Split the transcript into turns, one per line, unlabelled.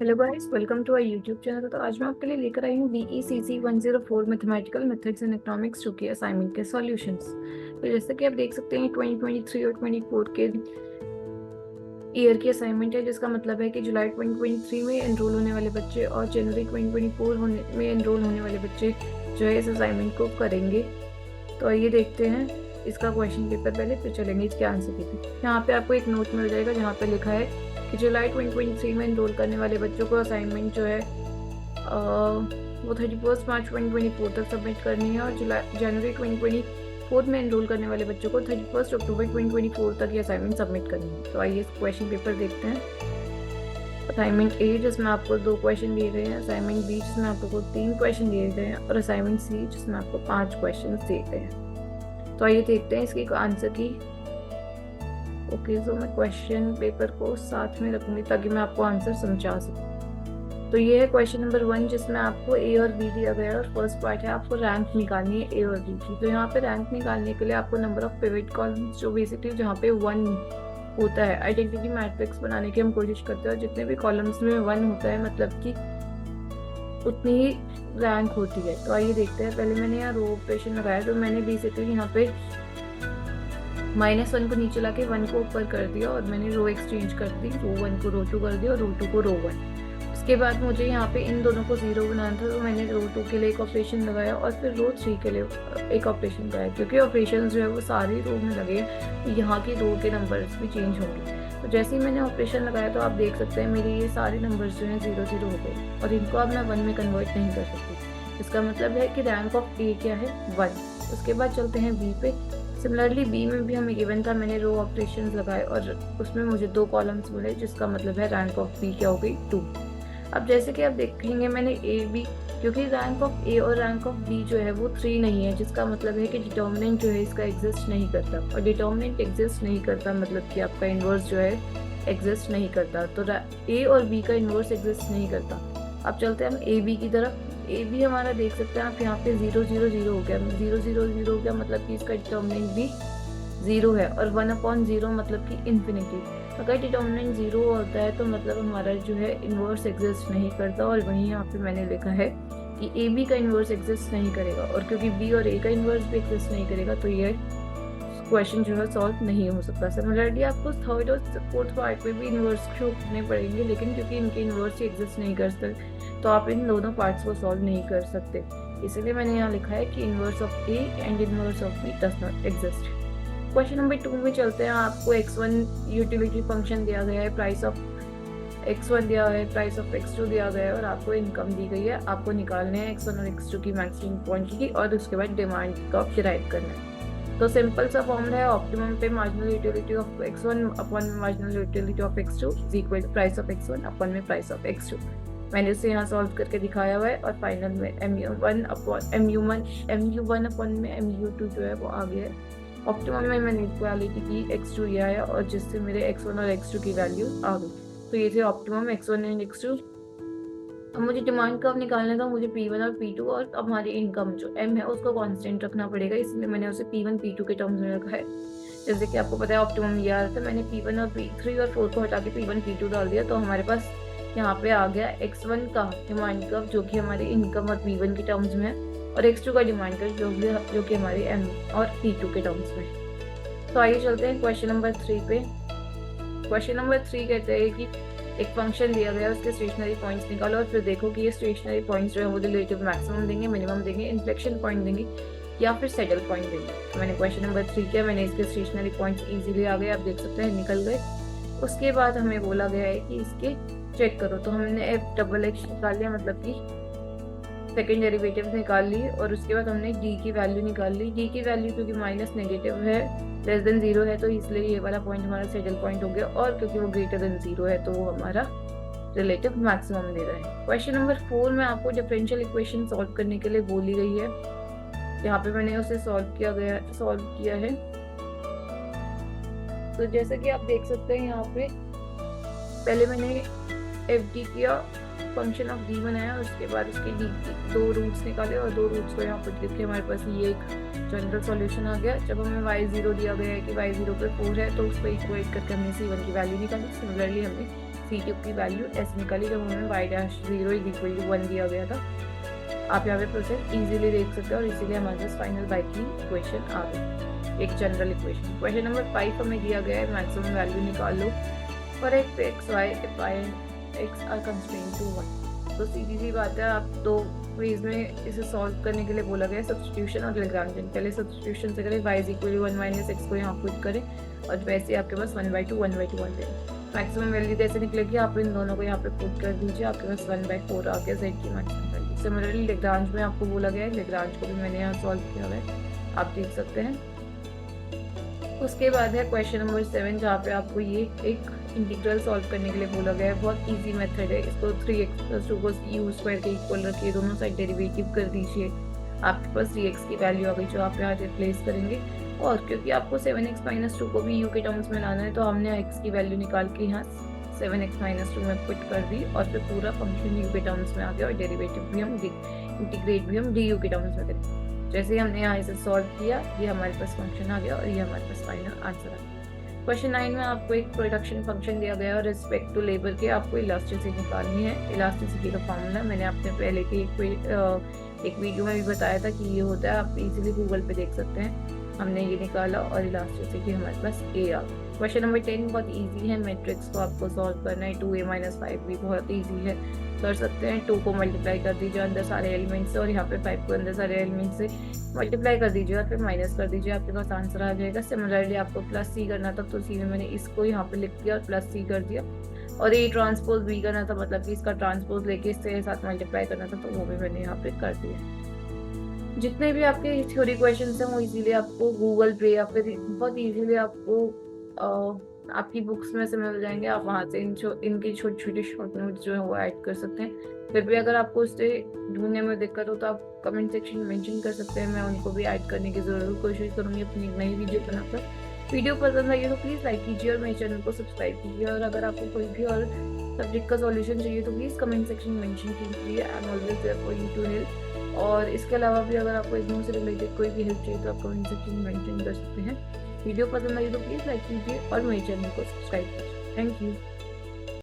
Hello guys, welcome to our YouTube channel. तो आज मैं आपके लिए लेकर आई हूँ VECC 104 mathematical methods in economics, जो कि असाइनमेंट के सॉल्यूशंस। तो जैसे कि आप देख सकते हैं 2023 और 24 के ईयर की असाइनमेंट है, जिसका मतलब है कि जुलाई 2023 में एनरोल होने वाले बच्चे और जनवरी 2024 में एनरोल होने वाले बच्चे जो है इस असाइनमेंट को करेंगे। तो आइए देखते हैं इसका क्वेश्चन पेपर पहले, फिर चलेंगे इसके आंसर की तरफ। यहाँ पे आपको एक नोट मिल जाएगा जहाँ पे लिखा है कि जुलाई 2023 में एनरोल करने वाले बच्चों को असाइनमेंट जो है वो 31 मार्च 2024 तक सबमिट करनी है, और जुलाई जनवरी 2024 में एनरोल करने वाले बच्चों को 31 अक्टूबर 2024 तक ये असाइनमेंट सबमिट करनी है। तो आइए इस क्वेश्चन पेपर देखते हैं। असाइनमेंट ए जिसमें आपको 2 क्वेश्चन दिए गए हैं, असाइनमेंट बी जिसमें आपको 3 क्वेश्चन दिए गए हैं, और असाइनमेंट सी जिसमें आपको 5 क्वेश्चन दिए गए हैं। तो आइए देखते हैं इसके आंसर की। ओके, तो मैं क्वेश्चन पेपर को साथ में रखूंगी ताकि मैं आपको आंसर समझा सकूं। तो ये है क्वेश्चन नंबर 1, जिसमें आपको ए और बी दिया गया है, और फर्स्ट पार्ट है आपको रैंक निकालनी है ए और बी की। तो यहाँ पे रैंक निकालने के लिए आपको नंबर ऑफ पिवट कॉलम्स, जो बेसिकली जहाँ पे 1 होता है, आइडेंटिटी मैट्रिक्स बनाने की हम कोशिश करते हैं, और जितने भी कॉलम्स में 1 होता है मतलब कि उतनी ही रैंक होती है। तो आइए देखते हैं। पहले मैंने यहाँ रो ऑपरेशन लगाया, तो मैंने बेसिकली यहाँ पे -1 को नीचे लाके 1 को ऊपर कर दिया, और मैंने रो एक्सचेंज कर दी, रो 1 को रो 2 कर दिया और रो 2 को रो 1। उसके बाद मुझे यहाँ पे इन दोनों को 0 बनाना था, तो मैंने रो 2 के लिए एक ऑपरेशन लगाया और फिर रो 3 के लिए एक ऑपरेशन लगाया। क्योंकि ऑपरेशन जो है वो सारी रो में लगे हैं, तो यहाँ की रो के नंबर्स भी चेंज होंगे। तो जैसे ही मैंने ऑपरेशन लगाया, तो आप देख सकते हैं मेरे ये सारे नंबर्स जो हैं 0 0 हो गए, और इनको अब मैं 1 में कन्वर्ट नहीं कर सकती। इसका मतलब है कि रैंक ऑफ ए क्या है, 1। उसके बाद चलते हैं बी पे। सिमिलरली बी में भी हमें गिवन था, मैंने रो ऑपरेशंस लगाए और उसमें मुझे 2 कॉलम्स मिले, जिसका मतलब है रैंक ऑफ बी क्या हो गई, 2। अब जैसे कि आप देखेंगे मैंने ए बी, क्योंकि रैंक ऑफ ए और रैंक ऑफ बी जो है वो 3 नहीं है, जिसका मतलब है कि डिटर्मिनेंट जो है इसका एग्जिस्ट नहीं करता, और डिटर्मिनेंट एग्जिस्ट नहीं करता मतलब कि आपका इन्वर्स जो है एग्जिस्ट नहीं करता। तो ए और बी का इन्वर्स एग्जिस्ट नहीं करता। अब चलते हैं हम ए बी की तरफ। ए बी हमारा देख सकते हैं आप यहाँ पे 0 0 0 हो गया, 0 0 0 हो गया मतलब कि इसका डिटर्मिनेंट भी 0 है, और 1/0 मतलब कि इन्फिनिटी। अगर डिटर्मिनेंट 0 होता है तो मतलब हमारा जो है इन्वर्स एग्जिस्ट नहीं करता, और वहीं यहाँ पे मैंने लिखा है कि ए बी का इन्वर्स एग्जिस्ट नहीं करेगा, और क्योंकि बी और ए का इन्वर्स भी एग्जिस्ट नहीं करेगा, तो ये क्वेश्चन जो है सॉल्व नहीं हो सकता। सिमिलरली आपको थर्ड और फोर्थ पार्ट में भी इन्वर्स शो करने पड़ेंगे, लेकिन क्योंकि इनके इन्वर्स ही एग्जिस्ट नहीं कर सकते, तो आप इन दोनों पार्ट्स को सॉल्व नहीं कर सकते। इसीलिए मैंने यहाँ लिखा है कि inverse of A and inverse of B does not exist. Question number 2 में चलते हैं। आपको x1 यूटिलिटी फंक्शन दिया गया है, प्राइस ऑफ x1 दिया है, प्राइस ऑफ x2 दिया गया है, और आपको इनकम दी गई है। आपको निकालने हैं x1 और x2 की मैक्सिमम क्वांटिटी, और उसके बाद डिमांड का डिराइव करना है। तो सिंपल सा फॉर्मूला है, ऑप्टिमम पे marginal utility of x1 upon marginal utility of x2 is equal to price of x1 upon में प्राइस ऑफ x2। मैंने इसे यहाँ सॉल्व करके दिखाया हुआ है, और फाइनल में mu1 अपॉन में mu2 जो है वो आ गया है। ऑप्टिमम में मैंने इक्वालिटी की x2 ये आया, और जिससे मेरे x1 और x2 की वैल्यू आ गई। तो ये थे ऑप्टिमम x1 एंड x2। अब मुझे डिमांड कब निकालना था, मुझे P1 और P2 और अब हमारी इनकम जो M है उसको कांस्टेंट रखना पड़ेगा, इसलिए मैंने उसे P1 P2 के टर्म्स में रखा है। जैसे कि आपको पता है ऑप्टिमम ये आ रहा था, मैंने P1 और P3 और 4 को हटा के P1 P2 डाल दिया, तो हमारे पास यहाँ पे आ गया x1 का डिमांड कर्व जो कि हमारे इनकम और P1 के टर्म्स में है, और x2 का डिमांड कर्व जो कि हमारे M और P2 के टर्म्स में है। तो आइए चलते हैं क्वेश्चन नंबर 3 पे। क्वेश्चन नंबर 3 कहते हैं कि एक फंक्शन दिया गया है, उसके स्टेशनरी पॉइंट्स निकालो, और फिर देखो कि ये स्टेशनरी पॉइंट्स जो है वो रिलेटिव मैक्सिमम देंगे, मिनिमम देंगे, इन्फ्लेक्शन पॉइंट देंगे, या फिर सेटल पॉइंट देंगे। तो मैंने क्वेश्चन नंबर 3 किया, मैंने इसके स्टेशनरी पॉइंट्स इजीली आ गए, आप देख सकते हैं निकल गए। उसके बाद हमें बोला गया है कि इसके चेक करो, तो हमने f निकाल लिया, मतलब कि सेकेंड डेरिवेटिव निकाल ली, और उसके बाद हमने d की वैल्यू निकाल ली। d की वैल्यू क्योंकि माइनस नेगेटिव है, लेस देन 0 है, तो इसलिए ये वाला पॉइंट हमारा सेटल पॉइंट हो गया, और क्योंकि वो ग्रेटर देन 0 है तो वो हमारा रिलेटिव मैक्सिमम दे रहा है। क्वेश्चन नंबर 4 में आपको डिफरेंशियल इक्वेशन सॉल्व करने के लिए बोली गई है। यहाँ पे मैंने उसे सॉल्व किया है। तो जैसे कि आप देख सकते हैं यहाँ पे पहले मैंने FD किया, फंक्शन ऑफ d बनाया, और उसके बाद उसके d की 2 रूट्स निकाले, और 2 रूट्स को यहाँ पर लिख के हमारे पास ये एक जनरल सॉल्यूशन आ गया। जब हमें y0 दिया गया है कि y0 पे 4 है, तो उसको इक्वेट करके हमने c1 की वैल्यू निकाली। सिमिलरली हमने सी क्यूब की वैल्यू ऐसे निकाली जब हमें y dash 0 is equal to 1 दिया गया था। आप यहाँ पे प्रोसेस इजीली देख सकते हैं और इसीलिए हमारे पास फाइनल बाई की इक्वेशन आ गई, एक जनरल इक्वेशन। क्वेश्चन नंबर 5 हमें दिया गया है मैक्सिमम वैल्यू निकाल लो for X Y if I X are constraint to 1। तो सीधी सी बात है, आप दो वेज में इसे सॉल्व करने के लिए बोला गया है, सब्स्टिट्यूशन और लैग्रांजियन। पहले सब्स्टिट्यूशन से करें, y is equal to 1 minus x को यहाँ पुट करें और वैसे आपके पास 1/2 1/2 1 मैक्सिमम वैल्यू जैसे निकलेगी आप इन दोनों को यहाँ पे पुट कर दीजिए, आपके पास 1/4 आ गया z की मैक्सिमम वैल्यू। सिमिलरली लैग्रांज में आपको बोला गया है, लैग्रांज को भी मैंने यहाँ सॉल्व किया हुआ है, आप देख सकते हैं। उसके बाद है क्वेश्चन नंबर 7 जहाँ पे आपको ये एक इंटीग्रल सॉल्व करने के लिए बोला गया है। बहुत इजी मेथड है, इसको 3x+2 को u² के इक्वल रखिए, दोनों साइड डेरिवेटिव कर दीजिए, आपके पास 3x की वैल्यू आ गई जो आप यहाँ रिप्लेस करेंगे। और क्योंकि आपको 7x - 2 को भी u के टर्म्स में लाना है तो हमने x की वैल्यू निकाल के यहाँ 7x - 2 में पुट कर दी और फिर पूरा फंक्शन u के टर्म्स में आ गया और डेरिवेटिव भी हम इंटीग्रेट भी हम du के टर्म्स में करेंगे। जैसे ही हमने यहाँ इसे सॉल्व किया, ये हमारे पास फंक्शन आ गया और ये हमारे पास फाइनल आंसर आ गया। क्वेश्चन 9 में आपको एक प्रोडक्शन फंक्शन दिया गया है और रिस्पेक्ट टू लेबर के आपको इलास्टिसिटी निकालनी है। इलास्टिसिटी का फॉर्मूला मैंने आपने पहले की एक वीडियो में भी बताया था कि ये होता है, आप इजीली गूगल पे देख सकते हैं। हमने ये निकाला और इलास्टिसिटी हमारे पास a आ गई। क्वेश्चन नंबर 10 बहुत इजी है, मैट्रिक्स को आपको सॉल्व करना है। 2a - 5 भी बहुत इजी है, कर सकते हैं। 2 को मल्टीप्लाई कर दीजिए अंदर सारे एलिमेंट से और यहाँ पे 5 को अंदर सारे एलिमेंट से मल्टीप्लाई कर दीजिए और फिर माइनस कर दीजिए, आपके पास आंसर आ जाएगा। सिमिलरली आपको प्लस सी करना था तो सी में मैंने इसको यहाँ पे लिख दिया और प्लस सी कर दिया। और ए ट्रांसपोज बी करना था, मतलब कि इसका ट्रांसपोज लेके इससे साथ मल्टीप्लाई करना था तो वो भी मैंने यहाँ पे कर दिया। जितने भी आपके थ्योरी क्वेश्चन हैं वो इजीली आपको गूगल पे या फिर बहुत इजीली आपको आपकी बुक्स में से मिल जाएंगे। आप वहाँ से इनकी छोटे छोटे शॉर्ट नोट्स जो है वो ऐड कर सकते हैं। फिर भी अगर आपको उससे ढूंढने में दिक्कत हो तो आप कमेंट सेक्शन में मेंशन कर सकते हैं, मैं उनको भी ऐड करने की ज़रूर कोशिश करूँगी अपनी एक नई वीडियो बनाकर। वीडियो पसंद आई तो प्लीज़ लाइक कीजिए और मेरे चैनल को सब्सक्राइब कीजिए। और अगर आपको कोई भी और सब्जेक्ट का सॉल्यूशन चाहिए तो प्लीज़ कमेंट सेक्शन में मेंशन कीजिए। I am always there for you to help. और इसके अलावा भी अगर आपको एग्जाम से रिलेटेड कोई भी हेल्प चाहिए तो आप कमेंट सेक्शन में मेंशन कर सकते हैं। वीडियो पसंद आई तो प्लीज़ लाइक कीजिए और मेरे चैनल को सब्सक्राइब कीजिए। Thank you.